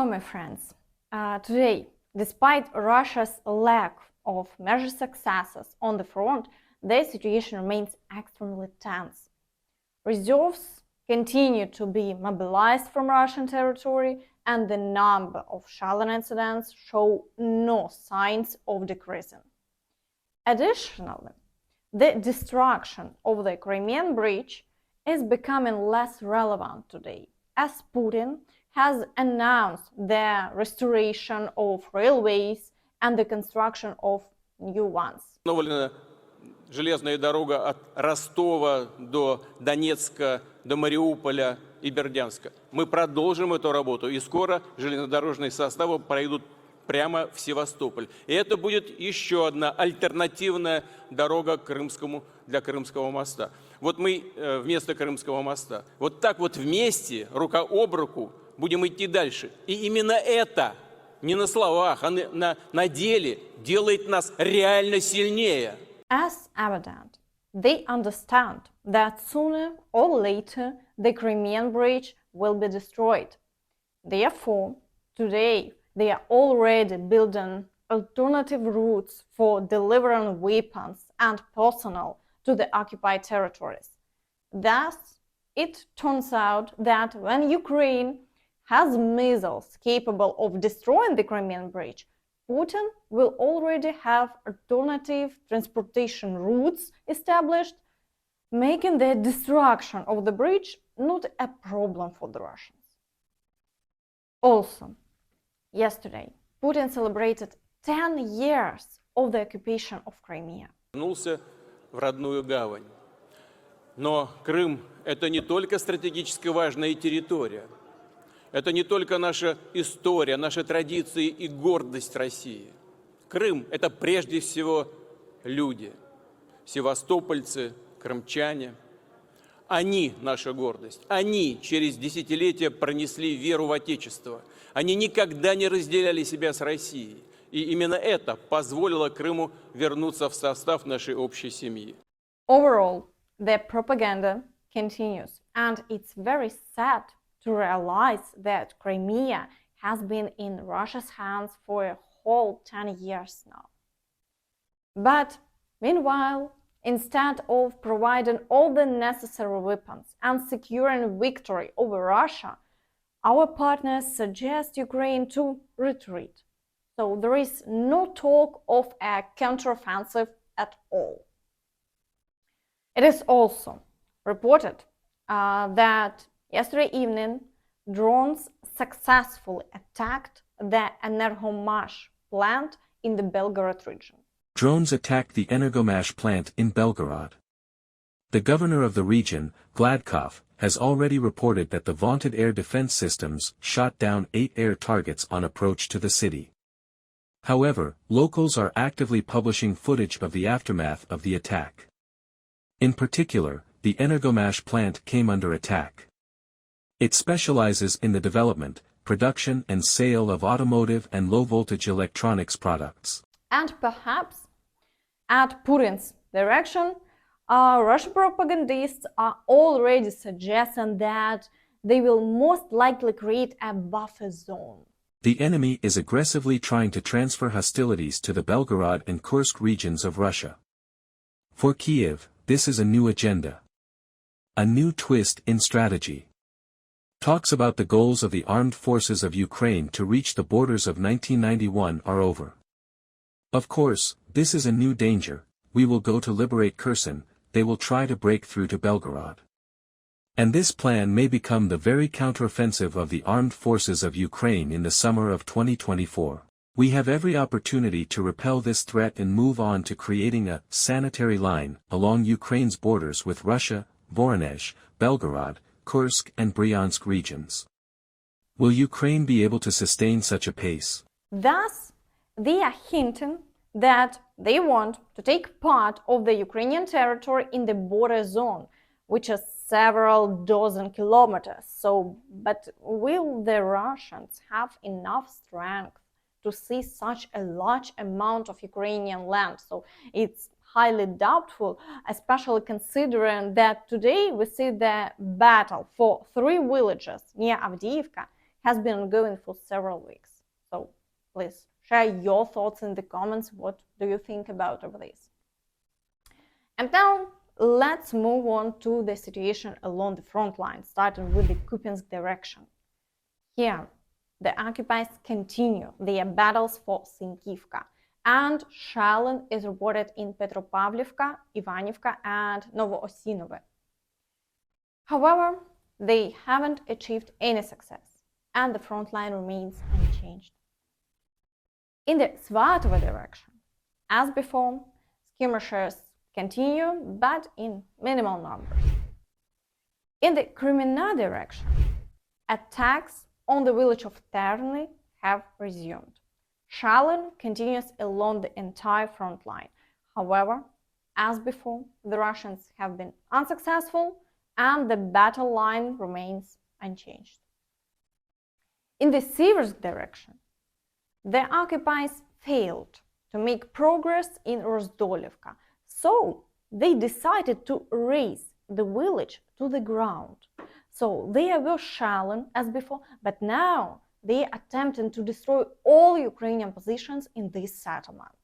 So, my friends, today, despite Russia's lack of major successes on the front, the situation remains extremely tense. Reserves continue to be mobilized from Russian territory, and the number of shelling incidents show no signs of decreasing. Additionally, the destruction of the Crimean Bridge is becoming less relevant today, as Putin has announced the restoration of railways and the construction of new ones. Железная дорога от Ростова до Донецка, до Мариуполя и Бердянска. Мы продолжим эту работу, и скоро железнодорожные составы пройдут прямо в Севастополь. И это будет еще одна альтернативная дорога для Крымского моста. Вот мы вместо Крымского моста, вот так вот вместе, рука об руку, будем идти дальше. И именно это, не на словах, а на деле, делает нас реально сильнее. As evident, they understand that sooner or later the Crimean Bridge will be destroyed. Therefore, today they are already building alternative routes for delivering weapons and personnel to the occupied territories. Thus, it turns out that when Ukraine has missiles capable of destroying the Crimean Bridge, Putin will already have alternative transportation routes established, making the destruction of the bridge not a problem for the Russians. Also, yesterday, Putin celebrated 10 years of the occupation of Crimea. Вернулся в родную гавань. Но Крым – это не только стратегически важная территория. Это не только наша история, наши традиции и гордость России. Крым – это прежде всего люди, севастопольцы, крымчане. Они – наша гордость. Они через десятилетия пронесли веру в Отечество. Они никогда не разделяли себя с Россией. И именно это позволило Крыму вернуться в состав нашей общей семьи. Overall, the propaganda continues, and it's very sad to realize that Crimea has been in Russia's hands for a whole 10 years now. But meanwhile, instead of providing all the necessary weapons and securing victory over Russia, our partners suggest Ukraine to retreat. So there is no talk of a counteroffensive at all. It is also reported that yesterday evening, drones successfully attacked the Energomash plant in the Belgorod region. Drones attacked the Energomash plant in Belgorod. The governor of the region, Gladkov, has already reported that the vaunted air defense systems shot down 8 air targets on approach to the city. However, locals are actively publishing footage of the aftermath of the attack. In particular, the Energomash plant came under attack. It specializes in the development, production and sale of automotive and low-voltage electronics products. And perhaps, at Putin's direction, Russian propagandists are already suggesting that they will most likely create a buffer zone. The enemy is aggressively trying to transfer hostilities to the Belgorod and Kursk regions of Russia. For Kiev, this is a new agenda. A new twist in strategy. Talks about the goals of the armed forces of Ukraine to reach the borders of 1991 are over. Of course, this is a new danger. We will go to liberate Kherson, they will try to break through to Belgorod. And this plan may become the very counteroffensive of the armed forces of Ukraine in the summer of 2024. We have every opportunity to repel this threat and move on to creating a sanitary line along Ukraine's borders with Russia, Voronezh, Belgorod, Kursk and Bryansk regions. Will Ukraine be able to sustain such a pace? Thus, they are hinting that they want to take part of the Ukrainian territory in the border zone, which is several dozen kilometers. But will the Russians have enough strength to seize such a large amount of Ukrainian land? So it's highly doubtful, especially considering that today we see the battle for 3 villages near Avdiivka has been ongoing for several weeks. So please share your thoughts in the comments. What do you think about this? And now let's move on to the situation along the front line, starting with the Kupiansk direction. Here, the occupiers continue their battles for Sinkivka, and shelling is reported in Petropavlivka, Ivanivka, and Novoosinovo. However, they haven't achieved any success, and the front line remains unchanged. In the Svatova direction, as before, skirmishes continue, but in minimal numbers. In the Crimea direction, attacks on the village of Terny have resumed. Shelling continues along the entire front line. However, as before, the Russians have been unsuccessful and the battle line remains unchanged. In the Siversk direction, the occupiers failed to make progress in Rozdolivka, so they decided to raze the village to the ground. So they were shelling as before, but now they are attempting to destroy all Ukrainian positions in this settlement.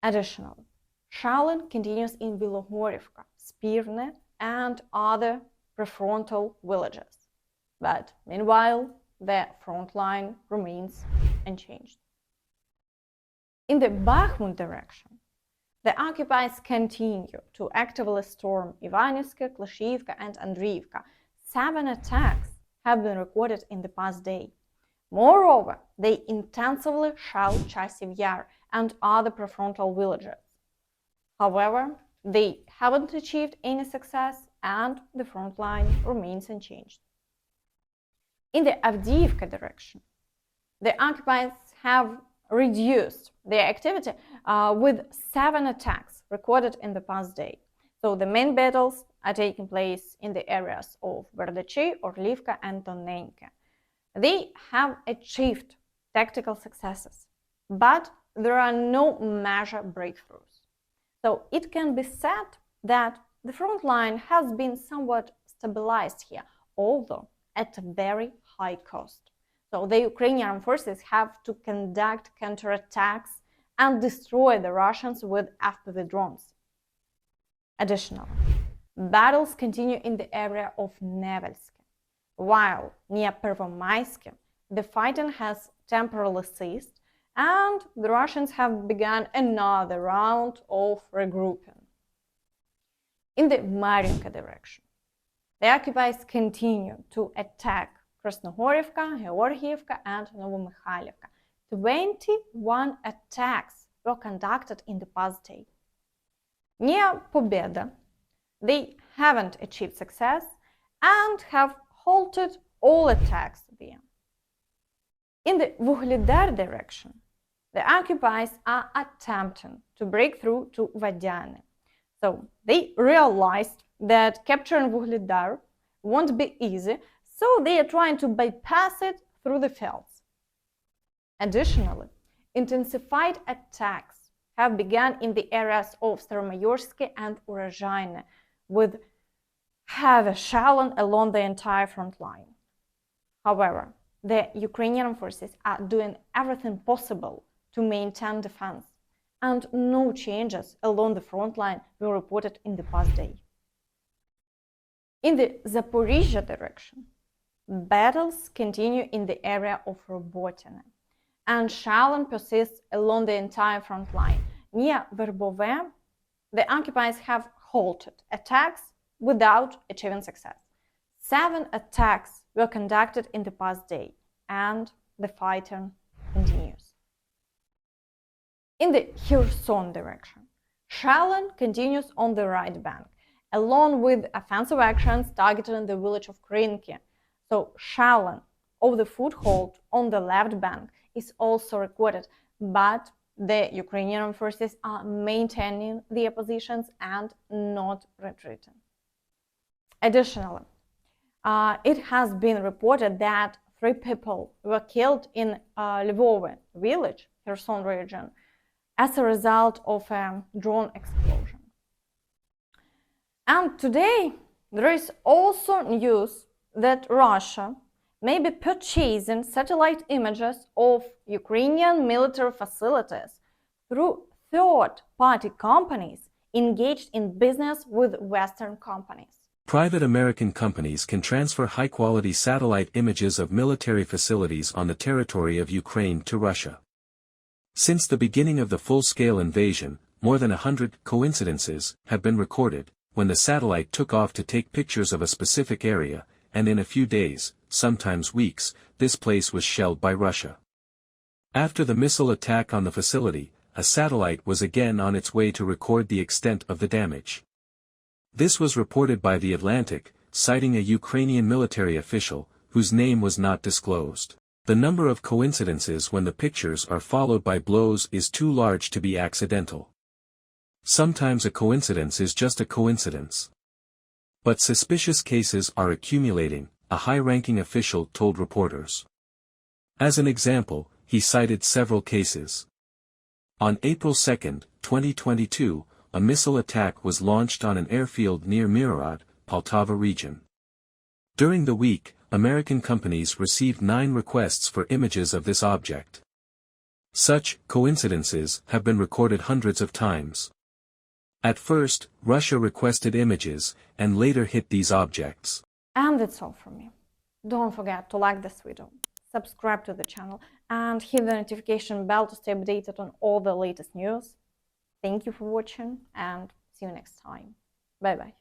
Additionally, shelling continues in Belgorod, Spirne, and other prefrontal villages. But meanwhile, the front line remains unchanged. In the Bakhmut direction, the occupiers continue to actively storm Ivanivska, Klashivka, and Andriivka. 7 attacks have been recorded in the past day. Moreover, they intensively shell Chasiv Yar and other prefrontal villages. However, they haven't achieved any success and the front line remains unchanged. In the Avdiivka direction, the occupiers have reduced their activity with 7 attacks recorded in the past day. So the main battles are taking place in the areas of Berdachi, Orlivka, and Tonenka. They have achieved tactical successes, but there are no major breakthroughs. So it can be said that the front line has been somewhat stabilized here, although at a very high cost. So the Ukrainian forces have to conduct counterattacks and destroy the Russians with FPV drones. Additionally, battles continue in the area of Nevelsk, while near Pervomaisk, the fighting has temporarily ceased and the Russians have begun another round of regrouping. In the Mariinka direction, the occupiers continue to attack Krasnohorivka, Georgievka, and Novomikhailivka. 21 attacks were conducted in the past day. Near Pobeda, they haven't achieved success and have halted all attacks there. In the Vuhledar direction, the occupiers are attempting to break through to Vadiane. So they realized that capturing Vuhledar won't be easy, so they are trying to bypass it through the fields. Additionally, intensified attacks have begun in the areas of Staromayorsky and Urozhaine, with heavy shelling along the entire front line. However, the Ukrainian forces are doing everything possible to maintain defense, and no changes along the front line were reported in the past day. In the Zaporizhia direction, battles continue in the area of Robotyne, and shelling persists along the entire front line. Near Verbove, the occupiers have halted attacks without achieving success. 7 attacks were conducted in the past day, and the fighting continues. In the Kherson direction, shelling continues on the right bank, along with offensive actions targeting the village of Krynki. So shelling of the foothold on the left bank is also recorded, but the Ukrainian forces are maintaining their positions and not retreating. Additionally, it has been reported that 3 people were killed in Lvov village, Kherson region, as a result of a drone explosion. And today, there is also news that Russia may be purchasing satellite images of Ukrainian military facilities through third-party companies engaged in business with Western companies. Private American companies can transfer high-quality satellite images of military facilities on the territory of Ukraine to Russia. Since the beginning of the full-scale invasion, more than 100 coincidences have been recorded, when the satellite took off to take pictures of a specific area, and in a few days, sometimes weeks, this place was shelled by Russia. After the missile attack on the facility, a satellite was again on its way to record the extent of the damage. This was reported by The Atlantic, citing a Ukrainian military official, whose name was not disclosed. The number of coincidences when the pictures are followed by blows is too large to be accidental. Sometimes a coincidence is just a coincidence. But suspicious cases are accumulating, a high-ranking official told reporters. As an example, he cited several cases. On April 2, 2022, a missile attack was launched on an airfield near Belgrad, Poltava region. During the week, American companies received 9 requests for images of this object. Such coincidences have been recorded hundreds of times. At first, Russia requested images, and later hit these objects. And that's all from me. Don't forget to like this video, subscribe to the channel, and hit the notification bell to stay updated on all the latest news. Thank you for watching, and see you next time. Bye-bye.